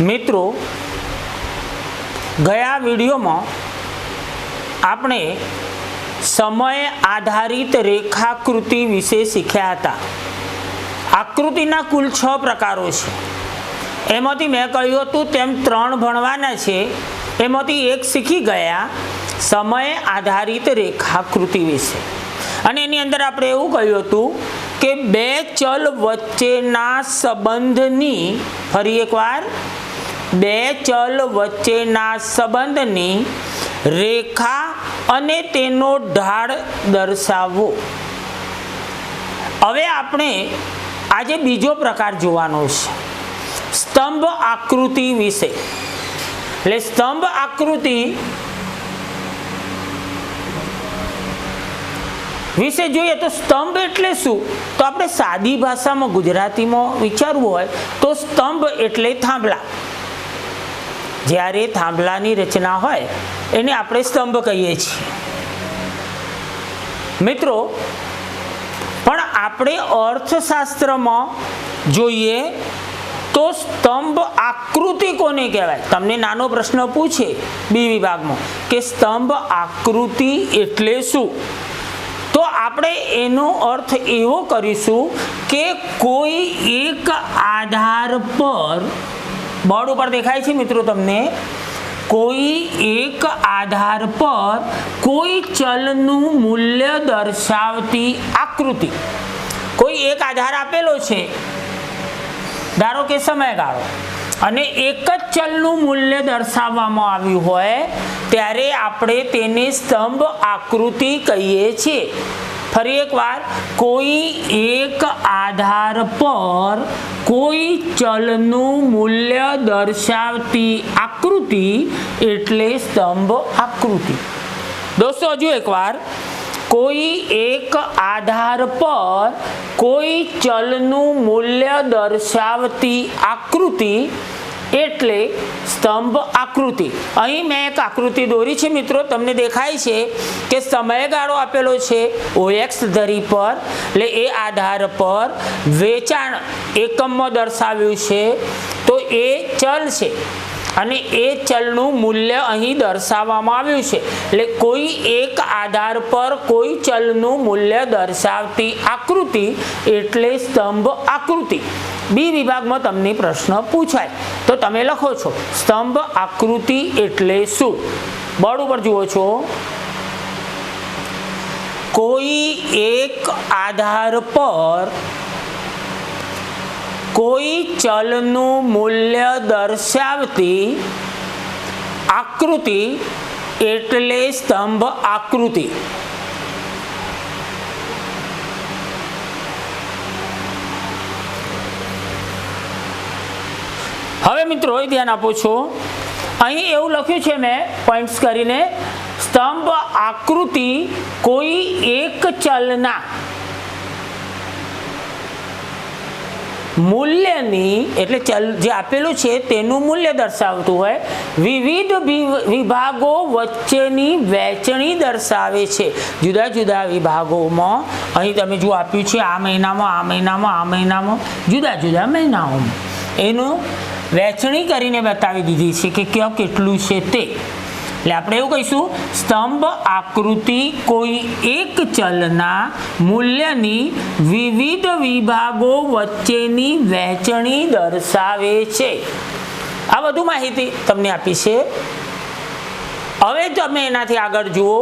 મિત્રો, ગયા વિડીયોમાં આપણે સમય આધારિત રેખાકૃતિ વિશે શીખ્યા હતા। આકૃતિના કુલ 6 પ્રકારો છે। એમાંથી મેં કહ્યું હતું તેમ 3 ભણવાના છે। એમાંથી એક શીખી ગયા સમય આધારિત રેખાકૃતિ વિશે। અને એની અંદર આપણે એવું કહ્યું હતું કે 2 ચલ વચ્ચેના સંબંધની, ફરી એકવાર, 2 ચલ વચ્ચેના સંબંધની રેખા અને તેનો ઢાળ દર્શાવવો। હવે આપણે આજે બીજો પ્રકાર જોવાનો છે, સ્તંભ આકૃતિ વિશે। એટલે સ્તંભ આકૃતિ વિશે જોઈએ તો સ્તંભ એટલે શું, તો આપણે સાદી ભાષામાં ગુજરાતીમાં વિચારવું હોય તો સ્તંભ એટલે થાંભલા। જ્યારે થાંભલાની રચના હોય એને આપણે સ્તંભ કહીએ છીએ। મિત્રો, પણ આપણે અર્થશાસ્ત્રમાં જોઈએ તો સ્તંભ આકૃતિ કોને કહેવાય? તમને નાનો પ્રશ્ન પૂછે બી વિભાગમાં કે સ્તંભ આકૃતિ એટલે શું, તો આપણે એનો અર્થ એવો કરીશું કે કોઈ એક આધાર પર, બોર્ડ ઉપર દેખાય છે મિત્રો તમને, કોઈ એક આધાર પર કોઈ ચલનું મૂલ્ય દર્શાવતી આકૃતિ। કોઈ એક આધાર આપેલો છે, ધારો કે સમયગાળો, અને એક જ ચલનું મૂલ્ય દર્શાવવામાં આવ્યું હોય ત્યારે આપણે તેને સ્તંભ આકૃતિ કહીએ છીએ। ફરી એકવાર, કોઈ એક આધાર પર કોઈ ચલનું મૂલ્ય દર્શાવતી આકૃતિ એટલે સ્તંભ આકૃતિ। દોસ્તો, હજુ એકવાર, કોઈ એક આધાર પર કોઈ ચલનું મૂલ્ય દર્શાવતી આકૃતિ એટલે સ્તંભ આકૃતિ। અહીં મેં એક આકૃતિ દોરી છે મિત્રો, તમને દેખાય છે કે સમયગાળો આપેલો છે OX ધરી પર, એટલે એ આધાર પર વેચાણ એકમમાં દર્શાવ્યું છે, તો એ ચલ છે અને એ ચલનું મૂલ્ય અહીં દર્શાવવામાં આવ્યું છે। એટલે કોઈ એક આધાર પર કોઈ ચલનું મૂલ્ય દર્શાવતી આકૃતિ એટલે સ્તંભ આકૃતિ। બી વિભાગમાં તમને પ્રશ્ન પૂછાય તો તમે લખો છો સ્તંભ આકૃતિ એટલે શું। બોર્ડ ઉપર જુઓ છો, કોઈ એક આધાર પર કોઈ ચલનું મૂલ્ય દર્શાવતી આકૃતિ એટલે સ્તંભ આકૃતિ। હવે મિત્રો ધ્યાન આપો છો, અહીં એવું લખ્યું છે મેં પોઈન્ટ્સ કરીને, સ્તંભ આકૃતિ કોઈ એક ચલના મૂલ્યની, એટલે ચલ જે આપેલું છે તેનું મૂલ્ય દર્શાવતું હોય, વિવિધ વિભાગો વચ્ચેની વહેંચણી દર્શાવે છે। જુદા જુદા વિભાગોમાં, અહીં તમે જો આપ્યું છે આ મહિનામાં, આ મહિનામાં, આ મહિનામાં, જુદા જુદા મહિનાઓમાં એનું વહેંચણી કરીને બતાવી દીધી છે કે ક્યાં કેટલું છે તે। એટલે આપણે એવું કહીશું, સ્તંભ આકૃતિ કોઈ એક ચલના મૂલ્યની વિવિધ વિભાગો વચ્ચેની વહેંચણી દર્શાવે છે। આ વધુ માહિતી તમને આપી છે। હવે તમે એનાથી આગળ જુઓ,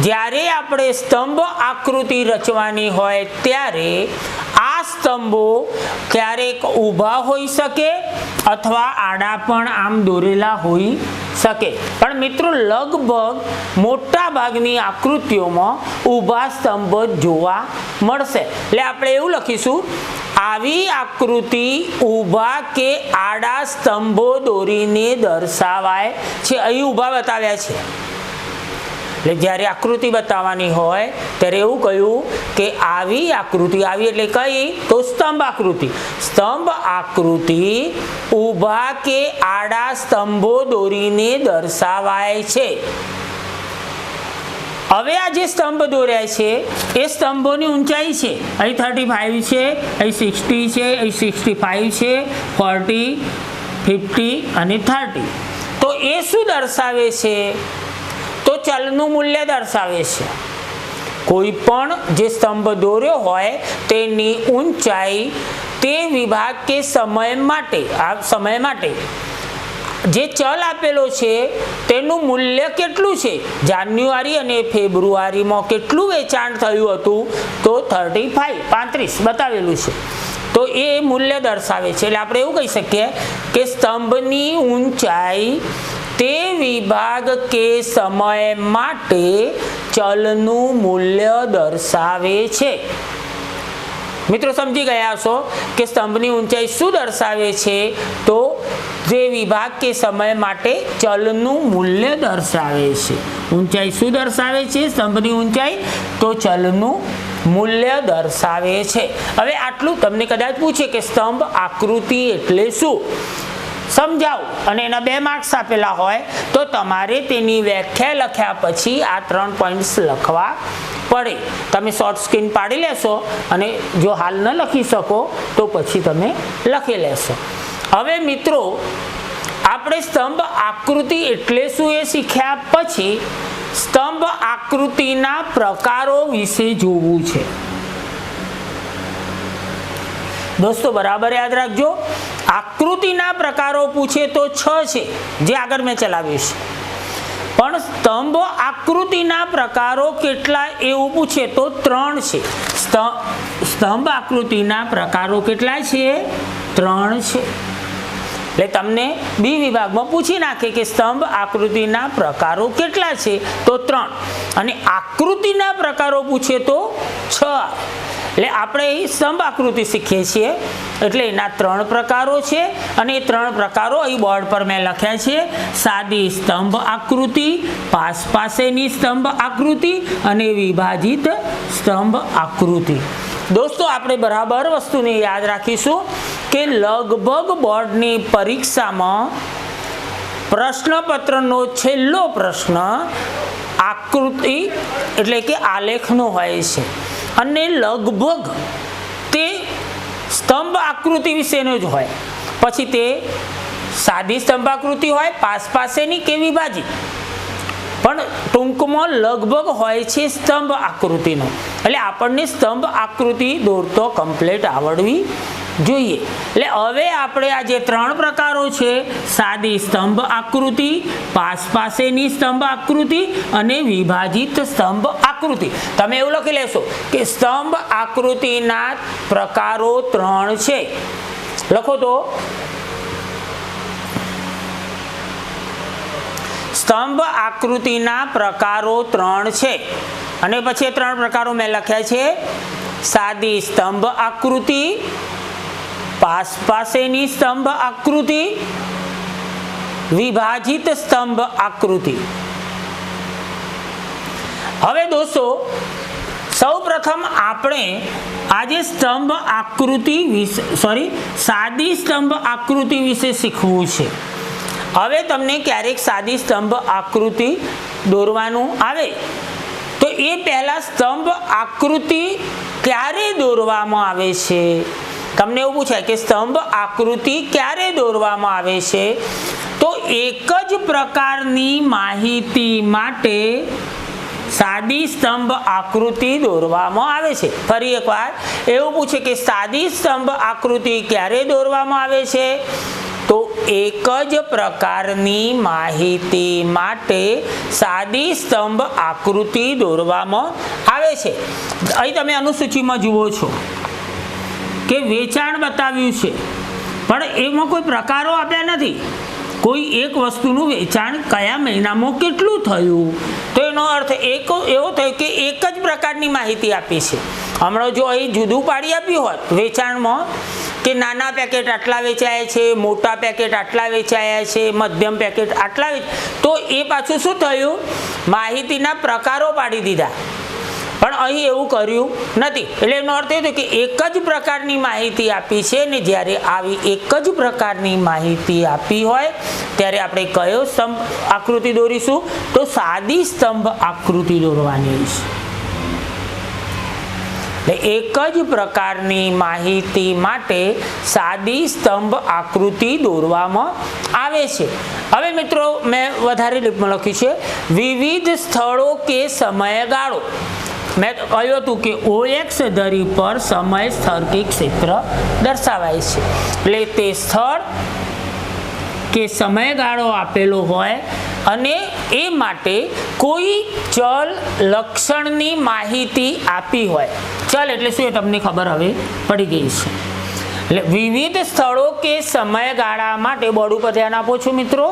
જ્યારે આપણે સ્તંભ આકૃતિ રચવાની હોય ત્યારે આ સ્તંભો ક્યારેક ઊભા હોઈ શકે અથવા આડા પણ આમ દોરેલા હોઈ શકે, પણ મિત્રો લગભગ મોટા ભાગની આકૃતિઓમાં ઊભા સ્તંભ જોવા મળશે। એટલે આપણે એવું લખીશું, આવી આકૃતિ ઊભા કે આડા સ્તંભો દોરીને દર્શાવાય છે। અહીં ઊભા બતાવ્યા છે, એટલે જ્યારે આકૃતિ બતાવવાની હોય ત્યારે એવું કહ્યું કે આવી આકૃતિ, આવી એટલે કઈ, તો સ્તંભ આકૃતિ। સ્તંભ આકૃતિ ઊભા કે આડા સ્તંભો દોરીને દર્શાવાય છે। હવે આ જે સ્તંભ દોર્યા છે એ સ્તંભોની ઊંચાઈ છે, અહીં 35 છે, અહીં 60 છે, અહીં 65 છે, 40, 50 અને 30. તો એ શું દર્શાવે છે? તો ચલનું મૂલ્ય દર્શાવે છે. કોઈ પણ જે સ્તંભ દોર્યો હોય તેની ઊંચાઈ તે વિભાગ કે સમય માટે જે ચલ આપેલો છે તેનું મૂલ્ય કેટલું છે? જાન્યુઆરી અને ફેબ્રુઆરીમાં કેટલું વેચાણ થયું હતું? તો 35 બતાવેલું છે. તો એ મૂલ્ય દર્શાવે છે. એટલે આપણે એવું કહી શકીએ કે સ્તંભની ઊંચાઈ તે વિભાગ કે સમય માટે ચલનું મૂલ્ય દર્શાવે છે. મિત્રો સમજી ગયા છો કે સ્તંભની ઊંચાઈ શું દર્શાવે છે? તો જે વિભાગ કે સમય માટે ચલનું મૂલ્ય દર્શાવે છે. ઊંચાઈ શું દર્શાવે છે? સ્તંભની ઊંચાઈ તો ચલનું મૂલ્ય દર્શાવે છે. હવે આટલું તમને કદાચ પૂછે કે સ્તંભ આકૃતિ એટલે શું, સમજાવો, અને એના 2 માર્ક્સ આપેલા હોય તો તમારે તેની વ્યાખ્યા લખ્યા પછી આ 3 પોઈન્ટ્સ લખવા પડે. તમે શોર્ટ સ્ક્રીન પાડી લેશો અને જો હાલ ન લખી શકો તો પછી તમે લખી લેશો. હવે મિત્રો આપણે સ્તંભ આકૃતિ એટલે શું એ શીખ્યા પછી સ્તંભ આકૃતિના પ્રકારો વિશે જોવું છે. દોસ્તો બરાબર યાદ રાખજો, આકૃતિના પ્રકારો પૂછે તો 6 છે જે આગળ મેં ચલાવ્યું છે, પણ સ્તંભ આકૃતિના પ્રકારો કેટલા એવું પૂછે તો 3 છે. સ્તંભ આકૃતિના પ્રકારો કેટલા છે? 3 છે. એટલે તમને બી વિભાગમાં પૂછી નાખે કે સ્તંભ આકૃતિના પ્રકારો કેટલા છે? તો 3. અને આકૃતિના પ્રકારો પૂછે તો 6. એટલે આપણે સ્તંભ આકૃતિ શીખીએ છીએ એટલે એના 3 પ્રકારો છે અને એ 3 પ્રકારો અહીં બોર્ડ પર મેં લખ્યા છે. સાદી સ્તંભ આકૃતિ, પાસેની સ્તંભ આકૃતિ અને વિભાજિત સ્તંભ આકૃતિ. દોસ્તો આપણે બરાબર વસ્તુને યાદ રાખીશું કે લગભગ બોર્ડની પરીક્ષામાં પ્રશ્નપત્રનો છેલ્લો પ્રશ્ન આકૃતિ એટલે કે આલેખનો હોય છે અને લગભગ તે સ્તંભ આકૃતિ વિશેનો જ હોય. પછી તે સાદી સ્તંભ આકૃતિ હોય, પાસેની કે વિભાજિત, પણ ટૂંકમાં લગભગ હોય છે સ્તંભ આકૃતિનો. એટલે આપણને સ્તંભ આકૃતિ દોરતો કમ્પ્લીટ આવડવી જોઈએ. એટલે હવે આપણે આ જે 3 પ્રકારો છે, સાદી સ્તંભ આકૃતિ, પાસેની સ્તંભ આકૃતિ અને વિભાજિત સ્તંભ આકૃતિ, તમે એવું લખી લેશો કે સ્તંભ આકૃતિના પ્રકારો 3 છે. લખો તો સ્તંભ આકૃતિના પ્રકારો 3 છે અને પછી 3 પ્રકારો મેં લખ્યા છે. સાદી સ્તંભ આકૃતિ, પાસેની સ્તંભ આકૃતિ, વિભાજિત સ્તંભ આકૃતિ. હવે દોસ્તો સૌપ્રથમ આપણે આજે સ્તંભ આકૃતિ સાદી સ્તંભ આકૃતિ વિશે શીખવું છે. હવે તમને ક્યારેક સાદી સ્તંભ આકૃતિ દોરવાનું આવે તો એ પહેલા સ્તંભ આકૃતિ ક્યારે દોરવામાં આવે છે? તમને એવું પૂછાય કે સ્તંભ આકૃતિ ક્યારે દોરવામાં આવે છે? તો એક જ પ્રકારની માહિતી માટે સાદી સ્તંભ આકૃતિ દોરવામાં આવે છે. ફરી એકવાર એવું પૂછે કે સાદી સ્તંભ આકૃતિ ક્યારે દોરવામાં આવે છે? તો એક જ પ્રકારની માહિતી માટે સાદી સ્તંભ આકૃતિ દોરવામાં આવે છે. અહીં તમે અનુસૂચિમાં જુઓ છો કે વેચાણ બતાવ્યું છે પણ એમાં કોઈ પ્રકારો આપ્યા નથી. કોઈ એક વસ્તુનું વેચાણ કયા મહિનામાં કેટલું થયું, તો એનો અર્થ એવો થયો કે એક જ પ્રકારની માહિતી આપી છે. હમણાં જો અહીં જુદું પાડી આપ્યું હોત વેચાણમાં કે નાના પેકેટ આટલા વેચાયા છે, મોટા પેકેટ આટલા વેચાયા છે, મધ્યમ પેકેટ આટલા તો એ પાછું શું થયું? માહિતીના પ્રકારો પાડી દીધા. પણ અહીં એવું કર્યું નથી. એટલે એનો અર્થ એ થયો કે એક જ પ્રકારની માહિતી આપી છે ને જ્યારે આવી એક જ પ્રકારની માહિતી આપી હોય ત્યારે આપણે કયો સ્તંભ આકૃતિ દોરીશું? તો સાદી સ્તંભ આકૃતિ દોરવાની છે. એટલે એક જ પ્રકારની માહિતી માટે સાદી સ્તંભ આકૃતિ દોરવામાં આવે છે. હવે મિત્રો મેં વધારે ડીપમાં લખ્યું છે વિવિધ સ્થળો કે સમયગાળો. મેં કહ્યું હતું કે OX ધરી પર સમય સ્થળ કે ક્ષેત્ર દર્શાવાય છે. એટલે તે સ્થળ કે સમયગાળો આપેલો હોય અને એ માટે કોઈ ચલ લક્ષણની માહિતી આપી હોય. ચલ એટલે શું એ તમને ખબર હવે પડી ગઈ છે. એટલે વિવિધ સ્થળો કે સમયગાળા માટે બોર્ડ ઉપર ધ્યાન આપો છો મિત્રો.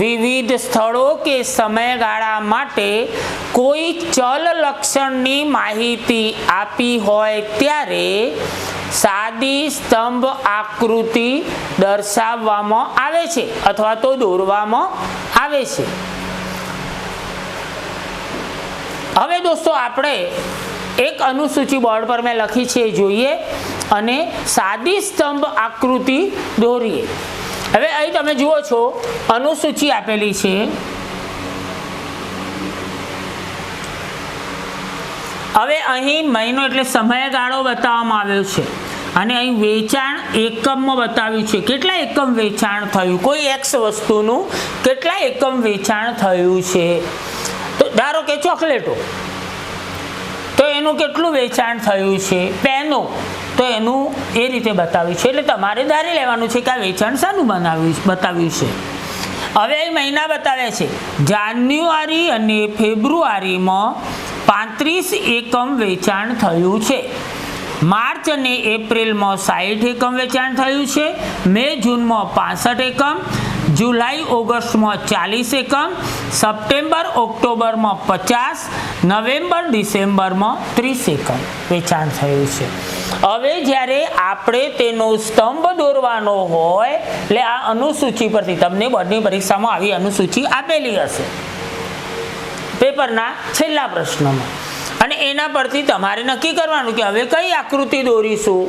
વિવિધ સ્થળો કે સમયગાળા માટે કોઈ ચલ લક્ષણની માહિતી આપી હોય ત્યારે સાદી સ્તંભ આકૃતિ દર્શાવવામાં આવે છે અથવા તો દોરવામાં આવે છે. હવે દોસ્તો આપણે એક અનુસૂચિ બોર્ડ પર મેં લખી છે જોઈએ અને સાદી સ્તંભ આકૃતિ દોરીએ. હવે અહીં તમે જુઓ છો અનુસૂચિ આપેલી છે. હવે અહીં મહિનો એટલે સમયગાળો બતાવવામાં આવ્યો છે અને અહીં વેચાણ એકમમાં બતાવ્યું છે. કેટલા એકમ વેચાણ થયું, કોઈ X વસ્તુનું કેટલા એકમ વેચાણ થયું છે. તો ધારો કે ચોકલેટો, તો એનું કેટલું વેચાણ થયું છે. પેનો, તો એનું એ રીતે બતાવ્યું છે. એટલે તમારે ધારી લેવાનું છે કે આ વેચાણ શાનું બતાવ્યું છે. હવે અહીં મહિના બતાવ્યા છે. જાન્યુઆરી અને ફેબ્રુઆરીમાં 35 એકમ વેચાણ થયું છે. માર્ચ અને એપ્રિલમાં 60 એકમ વેચાણ થયું છે. મે જૂનમાં 65 એકમ, જુલાઈ ઓગસ્ટમાં 40 એકમ, સપ્ટેમ્બર ઓક્ટોબરમાં 50, નવેમ્બર ડિસેમ્બરમાં 30 એકમ વેચાણ થયું છે. હવે જ્યારે આપણે તેનો સ્તંભ દોરવાનો હોય એટલે આ અનુસૂચિ પરથી તમને બોર્ડની પરીક્ષામાં આવી અનુસૂચિ આપેલી હશે પેપરના છેલ્લા પ્રશ્નમાં, અને એના પરથી તમારે નક્કી કરવાનું કે હવે કઈ આકૃતિ દોરીશું.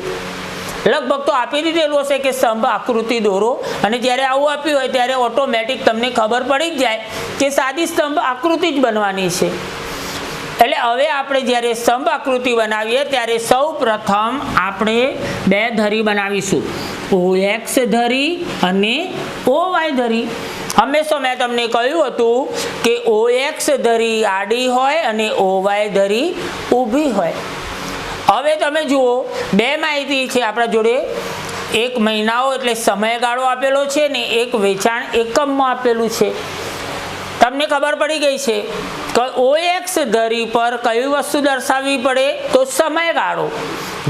લગભગ તો આપી દીધેલું હશે કે સ્તંભ આકૃતિ દોરો, અને જ્યારે આવું આપ્યું હોય ત્યારે ઓટોમેટિક તમને ખબર પડી જ જાય કે સાદી સ્તંભ આકૃતિ જ બનવાની છે. એટલે હવે આપણે જ્યારે સ્તંભ આકૃતિ બનાવીએ ત્યારે સૌ પ્રથમ આપણે બે ધરી બનાવીશું, OX ધરી અને OY ધરી. હંમેશા મેં તમને કહ્યું હતું કે OX ધરી આડી હોય અને OY ધરી ઊભી હોય. હવે તમે જુઓ બે માહિતી છે આપણા જોડે. એક મહિનાઓ એટલે સમયગાળો આપેલો છે ને એક વેચાણ એકમમાં આપેલું છે. તમને ખબર પડી ગઈ છે કે OX ધરી પર કઈ વસ્તુ દર્શાવવી પડે તો સમયગાળો.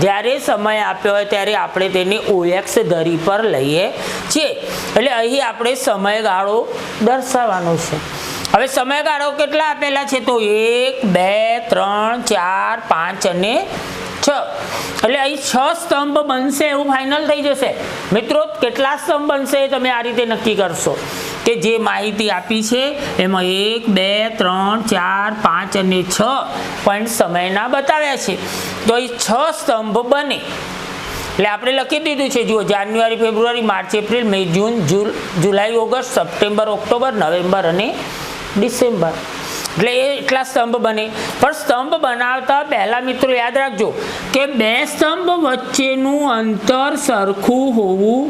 જ્યારે સમય આપ્યો હોય ત્યારે આપણે તેને OX ધરી પર લઈએ છીએ. એટલે અહીં આપણે સમયગાળો દર્શાવવાનો છે. હવે સમયગાળો કેટલા આપેલા છે તો 1, 2, 3, 4, 5 અને 6. એટલે અહીં 6 સ્તંભ બનશે એવું ફાઇનલ થઈ જશે. મિત્રો કેટલા સ્તંભ બનશે તમે આ રીતે નક્કી કરશો કે જે માહિતી આપી છે એમાં 1, 2, 3, 4, 5 અને 6 પોઈન્ટ સમયના બતાવ્યા છે. તો અહીં 6 સ્તંભ બને. એટલે આપણે લખી દીધું છે જુઓ, જાન્યુઆરી, ફેબ્રુઆરી, માર્ચ, એપ્રિલ, મે, જૂન, જુલાઈ, ઓગસ્ટ, સપ્ટેમ્બર, ઓક્ટોબર, નવેમ્બર અને ડિસેમ્બર. એટલે એટલા સ્તંભ બને. પણ સ્તંભ બનાવતા પહેલા મિત્રો યાદ રાખજો કે બે સ્તંભ વચ્ચેનું અંતર સરખું હોવું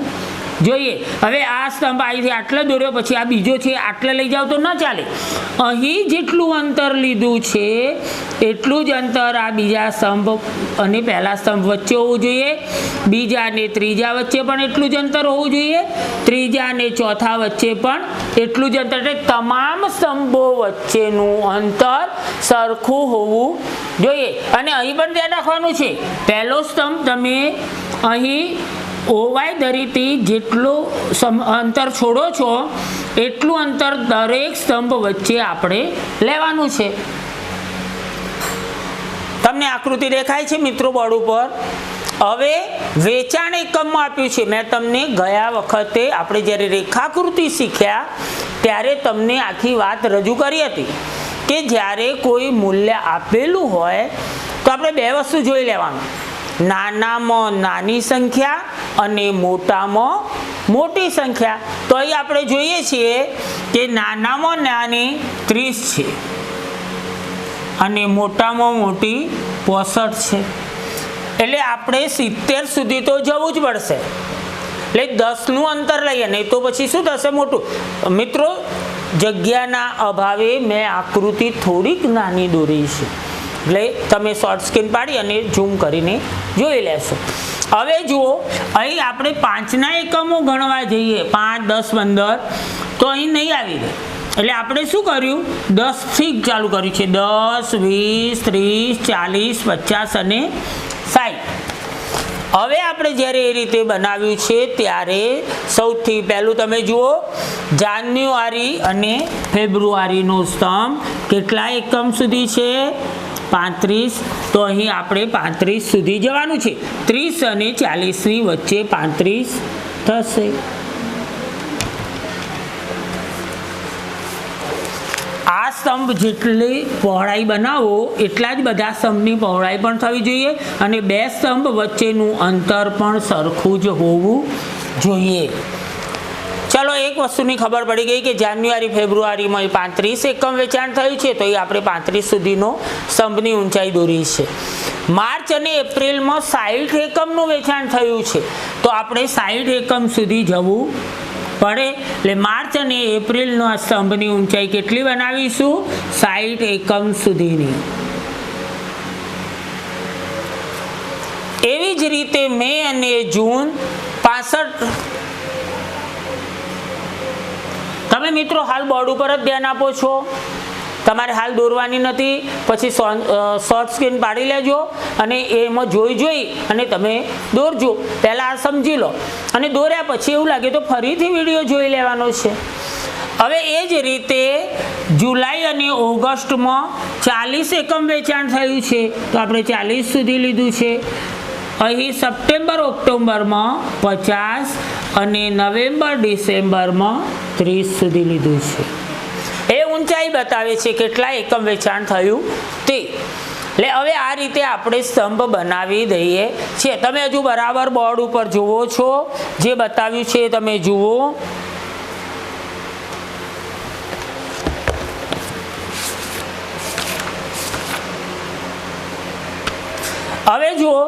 જોઈએ. હવે આ સ્તંભ અહીંથી આટલા દોર્યો, પછી આ બીજો છે આટલા લઈ જાવ તો ન ચાલે. અહીં જેટલું અંતર લીધું છે એટલું જ અંતર આ બીજા સ્તંભ અને પહેલા સ્તંભ વચ્ચે હોવું જોઈએ. બીજા અને ત્રીજા વચ્ચે પણ એટલું જ અંતર હોવું જોઈએ. ત્રીજા અને ચોથા વચ્ચે પણ એટલું જ અંતર. એટલે તમામ સ્તંભો વચ્ચેનું અંતર સરખું હોવું જોઈએ. અને અહીં પણ ધ્યાન રાખવાનું છે, પહેલો સ્તંભ તમે અહીં OY ધરીથી જેટલું અંતર છોડો છો એટલું અંતર દરેક સ્તંભ વચ્ચે આપણે લેવાનું છે. તમને આકૃતિ દેખાય છે મિત્રો બોર્ડ ઉપર. હવે વેચાણ એકમમાં આપ્યું છે. મેં તમને ગયા વખતે આપણે જ્યારે રેખાકૃતિ શીખ્યા ત્યારે તમને આખી વાત રજૂ કરી હતી કે જ્યારે કોઈ મૂલ્ય આપેલું હોય તો આપણે બે વસ્તુ જોઈ લેવાનું, નાનામાં નાની સંખ્યા અને મોટામાં મોટી સંખ્યા. તો અહીં આપણે જોઈએ છીએ કે નાનામાં નાની 30 છે અને મોટામાં મોટી 65 છે, એટલે આપણે 70 સુધી તો જવું જ પડશે, એટલે 10નું અંતર લઈએ, નહીં તો પછી શું થશે મોટું. મિત્રો જગ્યાના અભાવે મેં આકૃતિ થોડીક નાની દોરી છે, એટલે તમે શોર્ટ સ્ક્રીન પાડી અને ઝૂમ કરીને જોઈ લેશો. હવે જુઓ, અહીં આપણે 5ના એકમો ગણવા જઈએ, 5, 10, 15, તો અહીં નહીં આવી રહે, એટલે આપણે શું કર્યું, 10થી ચાલુ કર્યું છે. 10, 20, 30, 40, 50 અને 60. હવે આપણે જ્યારે એ રીતે બનાવ્યું છે ત્યારે સૌથી પહેલું તમે જુઓ, જાન્યુઆરી અને ફેબ્રુઆરીનો સ્તંભ કેટલા એકમ સુધી છે, 35. તો અહીં આપણે 35 સુધી જવાનું છે. 30 અને 40ની વચ્ચે 35 થશે. આ સ્તંભ જેટલી પહોળાઈ બનાવો એટલા જ બધા સ્તંભની પહોળાઈ પણ થવી જોઈએ, અને બે સ્તંભ વચ્ચેનું અંતર પણ સરખું જ હોવું જોઈએ. ચલો, એક વસ્તુની ખબર પડી ગઈ કે જાન્યુઆરી ફેબ્રુઆરીમાં 35 એકમ વેચાણ થયું છે, તો એ આપણે 35 સુધીનો સ્તંભની ઊંચાઈ દોરી છે. માર્ચ અને એપ્રિલમાં 60 એકમનું વેચાણ થયું છે, તો આપણે 60 એકમ સુધી જવું પડે, એટલે માર્ચ અને એપ્રિલનો આ સ્તંભની ઊંચાઈ કેટલી બનાવીશું, 60 એકમ સુધીની. એવી જ રીતે મે અને જૂન 65. તમે મિત્રો હાલ બોર્ડ ઉપર જ ધ્યાન આપો છો, તમારે હાલ દોરવાની નથી, પછી શોર્ટ સ્ક્રીન પાડી લેજો અને એમાં જોઈ અને તમે દોરજો. પહેલાં આ સમજી લો, અને દોર્યા પછી એવું લાગે તો ફરીથી વિડીયો જોઈ લેવાનો છે. હવે એ જ રીતે જુલાઈ અને ઓગસ્ટમાં 40 એકમ વેચાણ થયું છે, તો આપણે 40 સુધી લીધું છે. અહીં સપ્ટેમ્બર ઓક્ટોબરમાં 50 અને નવેમ્બર ડિસેમ્બરમાં 30 સુધી લીધું છે. એ ઊંચાઈ બતાવે છે કેટલા એકમ વેચાણ થયું તે. એટલે હવે આ રીતે આપણે સ્તંભ બનાવી દઈએ છીએ. તમે હજુ બરાબર બોર્ડ ઉપર જુઓ છો, જે બતાવ્યું છે તમે જુઓ. હવે જુઓ,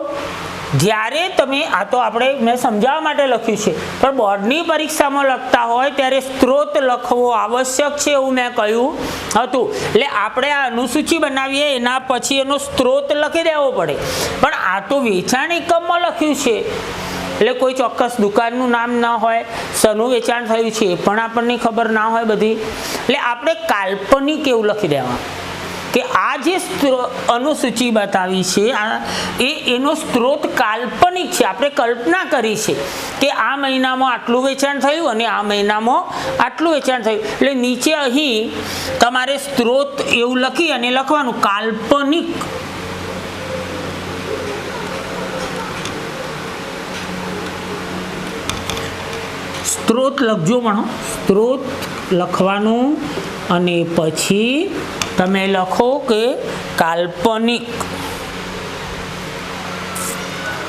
જ્યારે તમે આ તો આપણે મેં સમજાવવા માટે લખ્યું છે, પણ બોર્ડની પરીક્ષામાં લખતા હોય ત્યારે સ્ત્રોત લખવો આવશ્યક છે એવું મેં કહ્યું હતું. એટલે આપણે આ અનુસૂચિ બનાવીએ એના પછી એનો સ્ત્રોત લખી દેવો પડે, પણ આ તો વેચાણ એકમમાં લખ્યું છે, એટલે કોઈ ચોક્કસ દુકાનનું નામ ના હોય, શેનું વેચાણ થયું છે એ પણ આપણને ખબર ના હોય બધી, એટલે આપણે કાલ્પનિક એવું લખી દેવા કે આ જે અનુસૂચિ બતાવી છે એનો સ્ત્રોત કાલ્પનિક છે, આપણે કલ્પના કરી છે કે આ મહિનામાં આટલું વેચાણ થયું અને આ મહિનામાં આટલું વેચાણ થયું. એટલે નીચે અહીં તમારે સ્ત્રોત એવું લખી અને લખવાનું કાલ્પનિક. સ્ત્રોત લખજો, પણ સ્ત્રોત લખવાનું અને પછી તમે લખો કે કાલ્પનિક.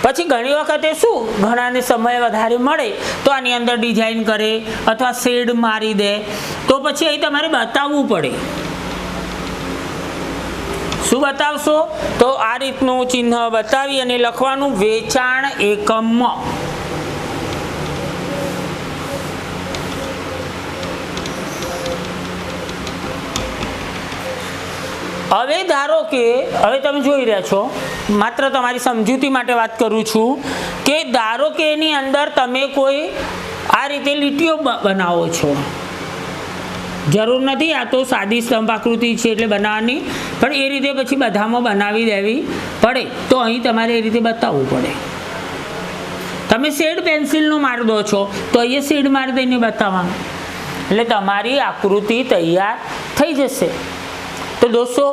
પછી ઘણી વખતે શું, ઘણાને સમય વધારે મળે તો આની અંદર ડિઝાઇન કરે અથવા શેડ મારી દે, તો પછી અહીં તમારે બતાવવું પડે. શું બતાવશો, તો આ રીતનું ચિહ્ન બતાવી અને લખવાનું વેચાણ એકમમાં. હવે ધારો કે, હવે તમે જોઈ રહ્યા છો, માત્ર તમારી સમજૂતી માટે વાત કરું છું કે ધારો કે એની અંદર તમે કોઈ આ રીતે લીટીઓ બનાવો છો, જરૂર નથી આ તો સાદી સ્તંભ આકૃતિ છે એટલે બનાવવાની, પણ એ રીતે પછી બધામાં બનાવી દેવી પડે, તો અહીં તમારે એ રીતે બતાવવું પડે. તમે શેડ પેન્સિલનો મારી દો છો તો અહીંયા શેડ મારી દઈને બતાવવાનું, એટલે તમારી આકૃતિ તૈયાર થઈ જશે. તો દોસ્તો,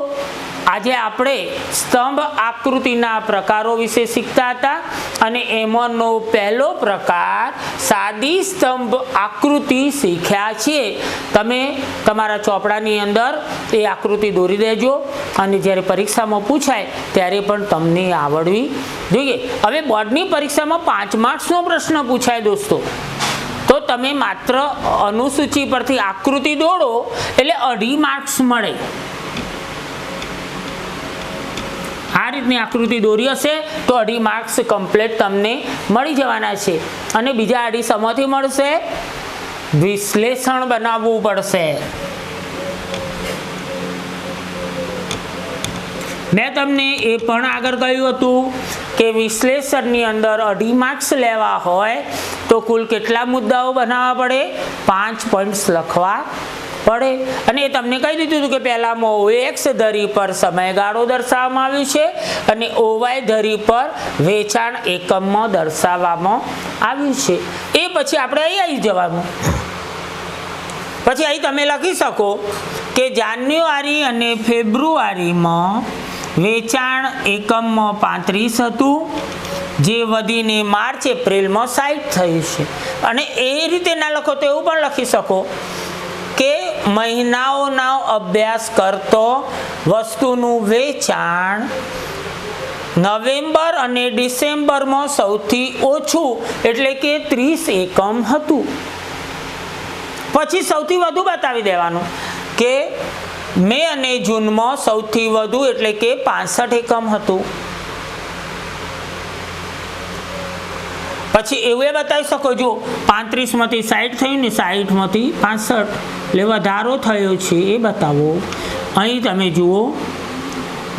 આજે આપણે સ્તંભ આકૃતિના પ્રકારો વિશે શીખતા હતા, અને એમાંનો પહેલો પ્રકાર સાદી સ્તંભ આકૃતિ શીખ્યા છીએ. તમે તમારા ચોપડાની અંદર એ આકૃતિ દોરી દેજો, અને જ્યારે પરીક્ષામાં પૂછાય ત્યારે પણ તમને આવડવી જોઈએ. હવે બોર્ડની પરીક્ષામાં 5 માર્ક્સનો પ્રશ્ન પૂછાય દોસ્તો, તો તમે માત્ર અનુસૂચિ પરથી આકૃતિ દોડો એટલે 2.5 માર્ક્સ મળે. આ રીતની આકૃતિ દોરી હશે તો 2.5 માર્ક્સ કમ્પ્લીટ તમને મળી જવાના છે. અને બીજા 2.5 શેમાંથી મળશે? વિશ્લેષણ બનાવવું પડશે. મેં તમને એ પણ આગળ કહ્યું હતું કે વિશ્લેષણની અંદર 2.5 માર્ક્સ લેવા હોય તો કુલ કેટલા મુદ્દાઓ બનાવવા પડે? 5 પોઈન્ટ્સ લખવા પડે. અને એ તમને કહી દીધું હતું કે પહેલામાં OX ધરી પર સમયગાળો દર્શાવવામાં આવ્યું છે અને OY ધરી પર વેચાણ એકમમાં દર્શાવવામાં આવ્યું છે. એ પછી આપણે અહીં આવી જવાનું. પછી અહીં તમે લખી શકો કે જાન્યુઆરી અને ફેબ્રુઆરીમાં વેચાણ એકમમાં 35 હતું, જે વધીને માર્ચ એપ્રિલમાં 60 થયું છે. અને એ રીતે ના લખો તો એવું પણ લખી શકો કે મહિનાઓનો અભ્યાસ કરતો વસ્તુનું વેચાણ નવેમ્બર અને ડિસેમ્બરમાં સૌથી ઓછું એટલે કે 30 એકમ હતું. પછી સૌથી વધુ બતાવી દેવાનું કે મે અને જૂનમાં સૌથી વધુ એટલે કે 65 એકમ હતું. પછી એવું એ બતાવી શકો, જો 35માંથી 60 થયું ને 60માંથી 65 એટલે વધારો થયો છે એ બતાવો. અહીં તમે જુઓ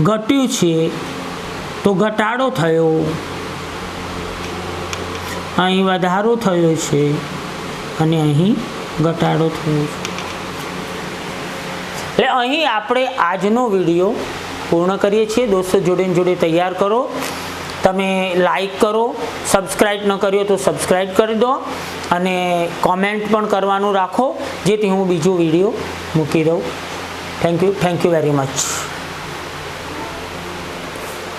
ઘટ્યું છે તો ઘટાડો થયો, અહીં વધારો થયો છે અને અહીં ઘટાડો થયો છે. એટલે અહીં આપણે આજનો વિડીયો પૂર્ણ કરીએ છીએ. દોસ્તો જોડે તૈયાર કરો. તમે લાઈક કરો, સબસ્ક્રાઈબ ન કર્યો તો સબસ્ક્રાઈબ કરી દો અને કોમેન્ટ પણ કરવાનું રાખો જેથી હું બીજો વિડીયો મૂકી દઉં. Thank you very much.